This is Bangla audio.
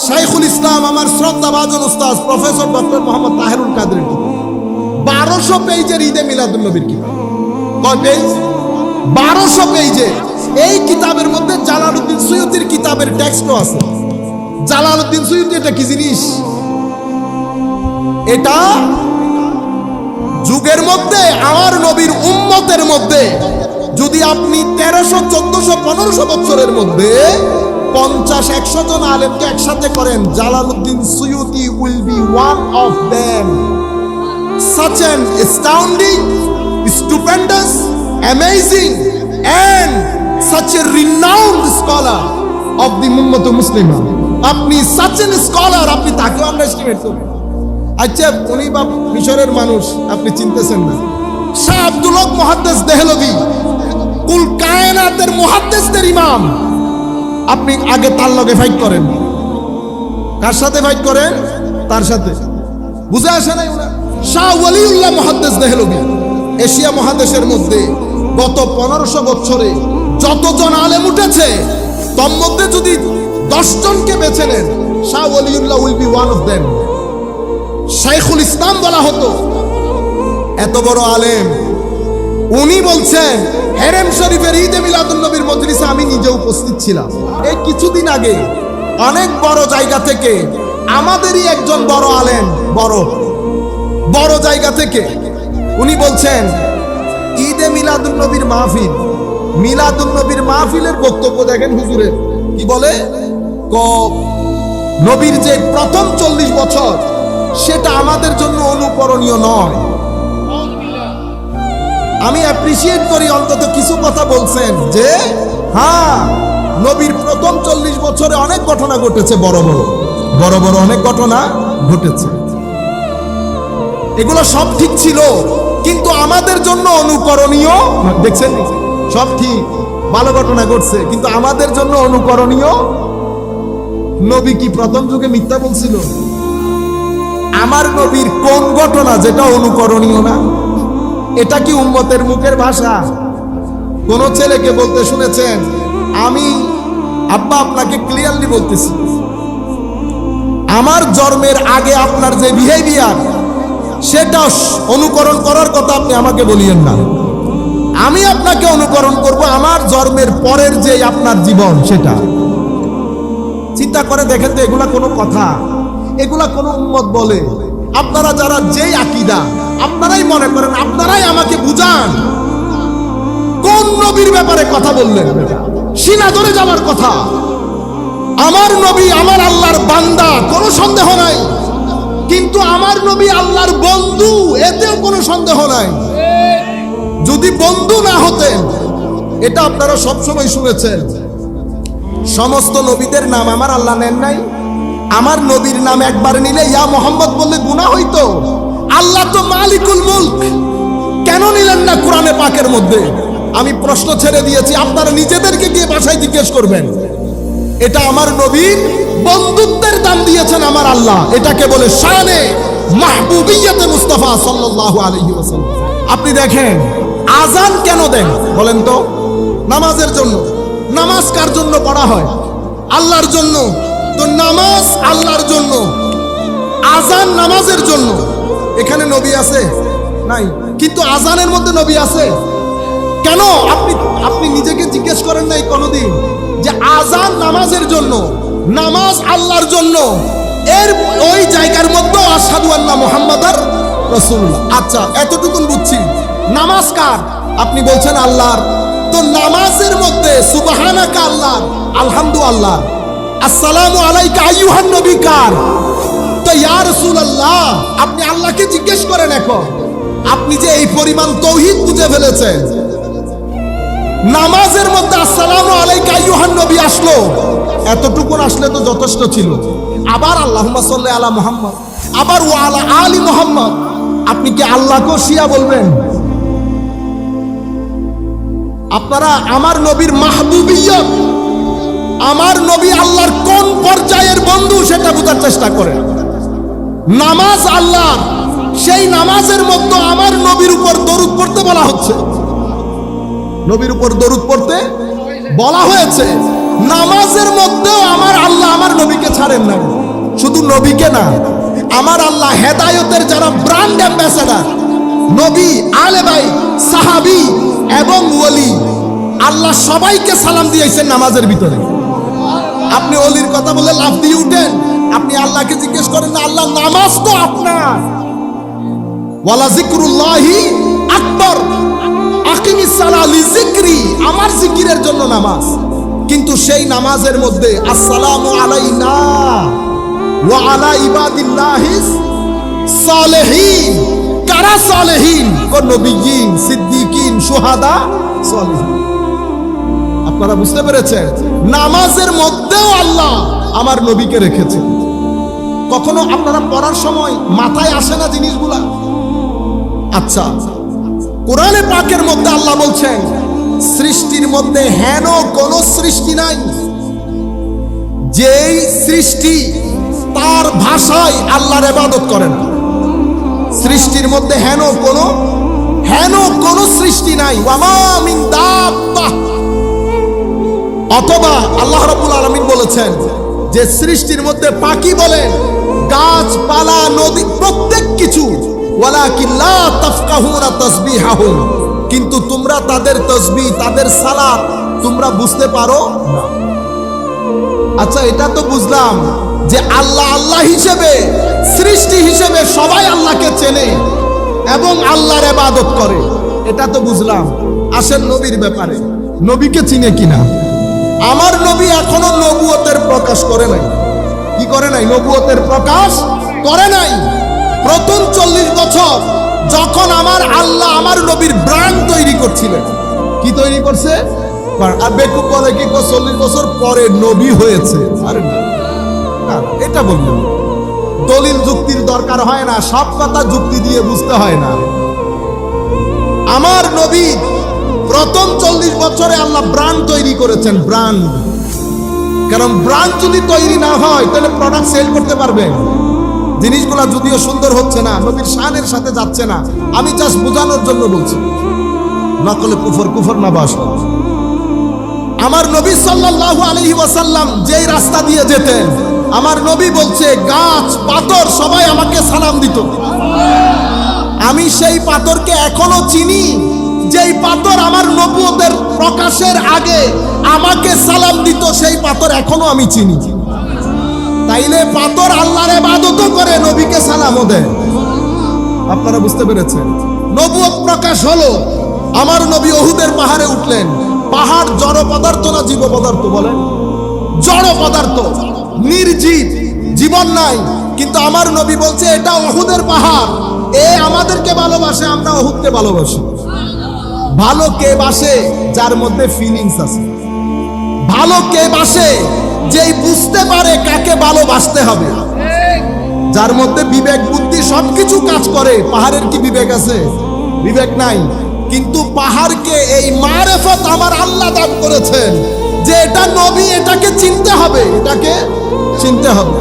শাইখুল ইসলাম আমার শ্রদ্ধাভাজন উস্তাদ প্রফেসর ডক্টর মোহাম্মদ তাহেরুল কাদের 1200 পেজের ঈদে মিলাদুন নবীর কিতাব। কয় পেজ? 1200 পেজে। এই কিতাবের মধ্যে জালালউদ্দিন সুয়ুতির কিতাবের টেক্সটও আছে। জালালউদ্দিন সুয়ুতি এটা কি জিনিস? এটা যুগের মধ্যে আমার নবীর উম্মতের মধ্যে যদি আপনি 1300, 1400, 1500 বছরের মধ্যে 50-100 জন আলেমকে একসাথে করেন, Jalaluddin Suyuti will be one of them. Such an astounding, stupendous, amazing and such a renowned scholar of the Ummah Muslimah. আপনি such an scholar, আপনি তাকে আন্ডারস্টিমেট করবেন। আচ্ছা, উনি বা মিশরের মানুষ, আপনি চিনতেছেন না। শাহ আব্দুল হক মুহাদ্দিস দেহলভি, কুল কায়নাতের মুহাদ্দিসদের ইমাম, আপনি আগে তার লগে ফাইট করেন। কার সাথে ফাইট করেন? তার সাথে। বুঝে আসে নাই? শাহ ওয়ালিউল্লাহ মুহাদ্দিস দেহলভি এশিয়া মহাদেশের মধ্যে গত 1500 বছরে যতজন আলেম উঠেছে তার মধ্যে যদি 10 জনকে বেছে নেন, Shah Waliullah will be one of them. শাইখুল ইসলাম বলা হতো, এত বড় আলেম। উনি বলছেন হেরেম শরীফের ঈদে মিলাদুন নবীর মজলিসে আমি নিজে উপস্থিত ছিলাম। এই কিছুদিন আগে অনেক বড় জায়গা থেকে আমাদেরই একজন বড় আলেম, বড় জায়গা থেকে উনি বলছেন ঈদে মিলাদুন নবীর মাহফিল, মিলাদুন নবীর মাহফিলের বক্তব্য দেখেন হুজুরের কি বলে। নবীর যে প্রথম 40 বছর সেটা আমাদের জন্য অনুকরণীয় নয়। আমি অ্যাপ্রিসিয়েট করি অন্তত কিছু কথা বলছেন যে হ্যাঁ, নবীর প্রথম 40 বছরে অনেক ঘটনা ঘটেছে, বড় বড় অনেক ঘটনা ঘটেছে। এগুলো সব ঠিক ছিল, কিন্তু আমাদের জন্য অনুকরণীয়। দেখছেন, সব ঠিক, ভালো ঘটনা ঘটছে, কিন্তু আমাদের জন্য অনুকরণীয়। নবী কি প্রথম যুগে মিথ্যা বলছিল? আমার নবীর কোন ঘটনা যেটা অনুকরণীয় না? এটা কি উম্মতের মুখের ভাষা? কোন ছেলেকে বলতে শুনেছেন, আমি আব্বা আপনাকে ক্লিয়ারলি বলতেছি, আমার জন্মের আগে আপনার যে বিহেভিয়ার সেটা অনুকরণ করার কথা আপনি আমাকে বলিয়েন না। আমি আপনাকে অনুকরণ করব আমার জন্মের পরের যে আপনার জীবন সেটা। চিন্তা করে দেখেন তো, এগুলা কোনো কথা? এগুলা কোন উম্মত বলে? আপনারা যারা যেই আকীদা, আপনারাই মনে করেন, আপনারাই আমাকে বুঝান কোন নবীর ব্যাপারে কথা বললেন। সিনা ধরে যাওয়ার কথা। আমার নবী আমার আল্লাহর বান্দা, কোনো সন্দেহ নাই, কিন্তু আমার নবী আল্লাহর বন্ধু, এতেও কোনো সন্দেহ নাই। যদি বন্ধু না হতেন, এটা আপনারা সবসময় শুনেছেন, সমস্ত নবীদের নাম আমার আল্লাহ নেন নাই। আমার নবীর নাম একবার নিলে ইয়া মোহাম্মদ বললে গুনাহ হইতো। আল্লাহ তো মালিকুল মুলক, কেন নিলেন না কোরআনে পাকের মধ্যে? আমি প্রশ্ন ছেড়ে দিয়েছি, আপনারা নিজেদেরকে গিয়ে বাসায় জিজ্ঞেস করবেন। এটা আমার নবীর বন্ধুত্বের দাম দিয়েছেন আমার আল্লাহ। এটাকে বলে শানে মাহবুবিয়তে মুস্তাফা সাল্লাল্লাহু আলাইহি ওয়াসাল্লাম। আপনি দেখেন আজান কেন দেন বলেন তো? নামাজের জন্য। নামাজ কার জন্য পড়া হয়? আল্লাহর জন্য। তো নামাজ আল্লাহর জন্য, আজান নামাজের জন্য। এখানে নবী আছে? নাই। কিন্তু আজানের মধ্যে নবী আছে কেন? আপনি নিজেকে জিজ্ঞেস করেন নাই কোনোদিন যে আজান নামাজের জন্য, নামাজ আল্লাহর জন্য, এর ওই জায়গার মধ্যে আশহাদু আন্না মুহাম্মাদার রাসূলুল্লাহ। আচ্ছা, এতটুকুন বুঝছি। নামাজ কার? আপনি বলছেন আল্লাহর। তো নামাজের মধ্যে সুবহানাকা আল্লাহর, আলহামদুলিল্লাহ, আসসালামু আলাইকা আইয়ুহান নবী কার? তো ইয়া রাসূলুল্লাহ, আপনি আল্লাহকে জিজ্ঞেস করেন। এখন আপনি যে এই পরিমাণ তাওহীদ বুঝে ফেলেছেন, নামাজের মধ্যে আসসালামু আলাইকা আইয়ুহান নবী আসলো, এতটুকুন আসলে তো যথেষ্ট ছিল। আবার আল্লাহুম্মা সাল্লি আলা মুহাম্মদ, আবার ওয়া আলা আলি মুহাম্মদ। আপনি কি আল্লাহকে শিয়া বলবেন? আপনারা আমার নবীর মাহবুবিয়ত, আমার নবী আল্লাহর কোন পর্যায়ের বন্ধু সেটা বোঝার চেষ্টা করেন। নামাজ আল্লাহ, সেই নামাজের মধ্যে আমার নবীর উপর দরুদ পড়তে বলা হচ্ছে, নবীর উপর দরুদ পড়তে বলা হয়েছে। নামাজের মধ্যেও আমার আল্লাহ আমার নবীকে ছাড়েন না। শুধু নবীকে না, আমার আল্লাহ হেদায়েতের যারা ব্র্যান্ড অ্যাম্বাসেডর, নবী, আলে ভাই, সাহাবী এবং ওলি, আল্লাহ সবাইকে সালাম দিয়েছেন নামাজের ভিতরে। আপনি ওলির কথা বলে লাফ দিয়ে উঠেন, আপনি আল্লাহকে জিজ্ঞেস করেন না, আল্লাহ নামাজ তো আপনার। ওয়ালা যিকরুল্লাহি আকবার, আকিমিস সালাহ লিযিকরি, আমার জিকিরের জন্য নামাজ। কিন্তু সেই নামাজের মধ্যে আসসালামু আলাইনা ওয়া আলা ইবাদিল্লাহিস সালেহিন, কারা সালেহিন? নবিয়্যিন, সিদ্দিকিন, শুহাদা, সালেহিন। আপনারা বুঝতে পেরেছেন? নামাজের মধ্যেও আল্লাহ আমার নবীকে রেখেছেন। কখনো আপনারা পড়ার সময় মাথায় আসে না জিনিসগুলা? আচ্ছা, কোরআনে পাকের মধ্যে আল্লাহ বলছেন সৃষ্টির মধ্যে হেন কোন সৃষ্টি নাই যেই সৃষ্টি তার ভাষায় আল্লাহর ইবাদত করে না। সৃষ্টির মধ্যে হেন কোন সৃষ্টি নাই। ওয়ামা মিন দাব্বাহ, অথবা আল্লাহ রাব্বুল আলামিন বলেছেন যে সৃষ্টির মধ্যে পাখি বলেন, গাছপালা, নদী, প্রত্যেক কিছু, ওয়ালাকিন লা তাফকাহুনা তাসবিহাহুম, কিন্তু তোমরা তাদের তাসবিহ, তাদের সালাত তোমরা বুঝতে পারো না। আচ্ছা, এটা তো বুঝলাম যে আল্লাহ আল্লাহ হিসেবে, সৃষ্টি হিসেবে সবাই আল্লাহকে চেনে এবং আল্লাহর ইবাদত করে, এটা তো বুঝলাম। আসেন নবীর ব্যাপারে, নবীকে চিনে কিনা? আমার নবী এখনো নবুয়তের প্রকাশ করে নাই। কি করে নাই? নবুয়তের প্রকাশ করে নাই। প্রথম 40 বছর যখন আমার আল্লাহ আমার নবীর ব্র্যান্ড তৈরি করছিলেন, কি তৈরি করছে? আর বেকুব বলে কি 40 বছর পরে নবী হয়েছে। আরে না, এটা বললেন, দলিল যুক্তির দরকার হয় না, সব কথা যুক্তি দিয়ে বুঝতে হয় না। আমার নবী প্রথম 40 বছরে আল্লাহ ব্র্যান্ড তৈরি করেছেন, ব্র্যান্ড। কারণ ব্র্যান্ড যদি তৈরি না হয় তাহলে প্রোডাক্ট সেল করতে পারবেন। জিনিসগুলা যদিও সুন্দর হচ্ছে না, নবীর শানের সাথে যাচ্ছে না, আমি জাস্ট বোঝানোর জন্য বলছি। নকলে কুফর না বাস। আমার নবী সাল্লাল্লাহু আলাইহি ওয়াসাল্লাম যেই রাস্তা দিয়ে যেতেন, আমার নবী বলছে গাছ পাথর সবাই আমাকে সালাম দিত। আমি সেই পাথরকে এখনো চিনি, যেই পাথর আমার নবুয়তের প্রকাশের আগে আমাকে সালাম দিত, সেই পাথর এখনো আমি চিনি। তাইলে পাথর আল্লাহর ইবাদতও করে, নবীকে সালামও দেয়। আপনারা বুঝতে পেরেছেন? নবুয়ত প্রকাশ হলো, আমার নবী উহুদের পাহাড়ে উঠলেন। পাহাড় জড় পদার্থ না জীব পদার্থ? বলেন। জড় পদার্থ, নির্জীব, জীবন নাই। কিন্তু আমার নবী বলছে এটা উহুদের পাহাড়, এ আমাদেরকে ভালোবাসে, আমরা উহুদকে ভালোবাসি। ভালো কে বাসে? যার মধ্যে ফিলিংস আছে। ভালো কে বাসে? যেই বুঝতে পারে কাকে ভালোবাসতে হবে, যার মধ্যে বিবেক বুদ্ধি সবকিছু কাজ করে। পাহাড়ের কি বিবেক আছে? বিবেক নাই। কিন্তু পাহাড়কে এই মারেফত আমার আল্লাহ দান করেছেন যে এটা নবী, এটাকে চিনতে হবে, এটাকে চিনতে হবে।